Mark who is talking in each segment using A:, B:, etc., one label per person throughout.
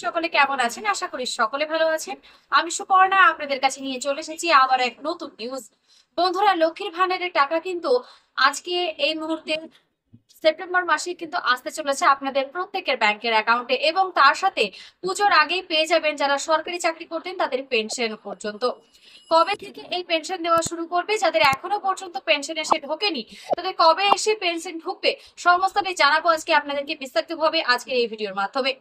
A: সকলে কেমন আছেন? আশা করি সকলে ভালো আছেন। আমি সুপর্ণা আপনাদের কাছে নিয়ে চলে এসেছি আবার এক নতুন নিউজ। বন্ধুরা, লক্ষ্মীর ভান্ডারের টাকা কিন্তু আজকে এই মুহূর্তে সেপ্টেম্বর মাসে কিন্তু আসতে চলেছে আপনাদের প্রত্যেকের ব্যাংকের অ্যাকাউন্টে, এবং তার সাথে পুজোর আগেই পেয়ে যাবেন যারা সরকারি চাকরি করতেন তাদের পেনশন পর্যন্ত। কবে থেকে এই পেনশন দেওয়া শুরু করবে, যাদের এখনো পর্যন্ত পেনশন এসে ঢোকেনি তাদের কবে এসে পেনশন ঢুকবে, সমস্তটাই জানাবো আজকে আপনাদেরকে বিস্তারিতভাবে আজকের এই ভিডিওর মাধ্যমে।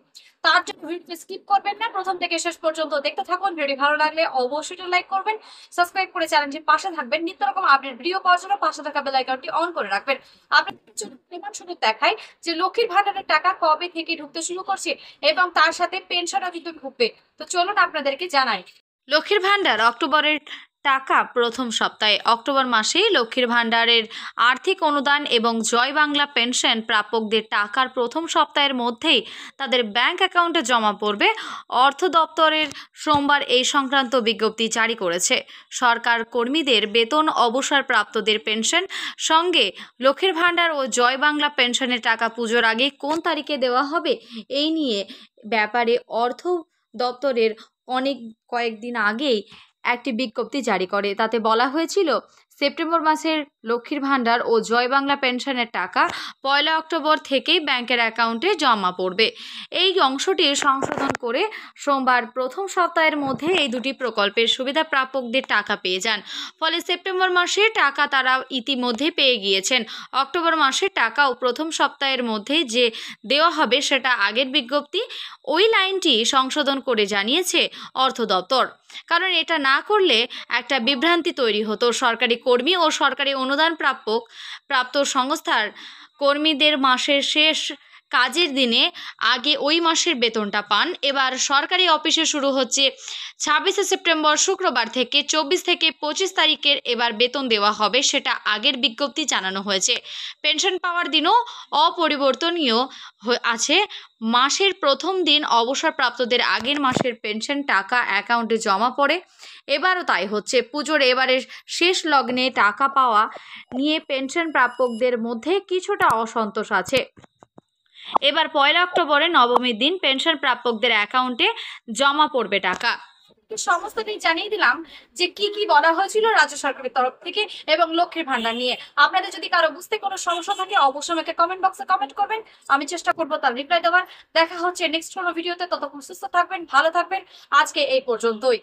A: তার জন্য ভিডিওটি স্কিপ করবেন না, প্রথম থেকে শেষ পর্যন্ত দেখতে থাকুন। ভিডিও ভালো লাগলে অবশ্যই লাইক করবেন, সাবস্ক্রাইব করে চ্যানেলটির পাশে থাকবেন। নিত্য রকম আপডেট ভিডিও পাওয়ার জন্য পাশে থাকা বেল আইকনটি অন করে রাখবেন। আপনাদের জন্য প্রমাণ শুধু দেখাই যে লক্ষ্মীর ভান্ডারের টাকা কবে থেকে ঢুকতে শুরু করছে এবং তার সাথে পেনশনও কিন্তু ঢুকবে। তো চলুন আপনাদেরকে জানাই। লক্ষ্মীর ভান্ডার অক্টোবরের টাকা প্রথম সপ্তাহে। অক্টোবর মাসেই লক্ষ্মীর ভান্ডারের আর্থিক অনুদান এবং জয় বাংলা পেনশন প্রাপকদের টাকার প্রথম সপ্তাহের মধ্যেই তাদের ব্যাংক অ্যাকাউন্টে জমা পড়বে। অর্থ দপ্তরের সোমবার এই সংক্রান্ত বিজ্ঞপ্তি জারি করেছে। সরকার কর্মীদের বেতন, অবসরপ্রাপ্তদের পেনশন সঙ্গে লক্ষ্মীর ভান্ডার ও জয় বাংলা পেনশনের টাকা পুজোর আগে কোন তারিখে দেওয়া হবে এই নিয়ে ব্যাপারে অর্থ দপ্তরের কয়েকদিন আগেই একটি বিজ্ঞপ্তি জারি করে। তাতে বলা হয়েছিল সেপ্টেম্বর মাসের লক্ষ্মীর ভান্ডার ও জয় বাংলা পেনশনের টাকা 1 অক্টোবর থেকেই ব্যাংকের অ্যাকাউন্টে জমা পড়বে। এই অংশটি সংশোধন করে সোমবার প্রথম সপ্তাহের মধ্যে এই দুটি প্রকল্পের সুবিধা প্রাপকদের টাকা পেয়ে যান। ফলে সেপ্টেম্বর মাসে টাকা তারা ইতিমধ্যে পেয়ে গিয়েছেন। অক্টোবর মাসের টাকাও প্রথম সপ্তাহের মধ্যে যে দেওয়া হবে সেটা আগের বিজ্ঞপ্তি। ওই লাইনটি সংশোধন করে জানিয়েছে অর্থ দপ্তর, কারণ এটা না করলে একটা বিভ্রান্তি তৈরি হতো। সরকারি কর্মী ও সরকারি অনুদান প্রাপ্ত সংস্থার কর্মীদের মাসের শেষ কাজের দিনে আগে ওই মাসের বেতনটা পান। এবার সরকারি অফিসে শুরু হচ্ছে 26 সেপ্টেম্বর শুক্রবার থেকে 24 থেকে 25 তারিখের এবার বেতন দেওয়া হবে, সেটা আগের বিজ্ঞপ্তি জানানো হয়েছে। পেনশন পাওয়ার দিনও অপরিবর্তনীয় আছে। মাসের প্রথম দিন অবসরপ্রাপ্তদের আগের মাসের পেনশন টাকা অ্যাকাউন্টে জমা পড়ে। এবারও তাই হচ্ছে। পুজোর এবারের শেষ লগ্নে টাকা পাওয়া নিয়ে পেনশন প্রাপকদের মধ্যে কিছুটা অসন্তোষ আছে। এবার 1 অক্টোবরে নবমীর দিন পেনশন প্রাপকদের অ্যাকাউন্টে জমা পড়বে টাকা। সমস্তটাই জানিয়ে দিলাম যে কি কি বলা হয়েছিল রাজ্য সরকারের তরফ থেকে এবং লক্ষ্মীর ভান্ডার নিয়ে। আপনাদের যদি কারো বুঝতে কোনো সমস্যা থাকে অবশ্যই আমাকে কমেন্ট বক্সে কমেন্ট করবেন, আমি চেষ্টা করবো তার রিপ্লাই দেওয়ার। দেখা হচ্ছে নেক্সট কোনো ভিডিওতে, ততক্ষণ সুস্থ থাকবেন, ভালো থাকবেন। আজকে এই পর্যন্তই।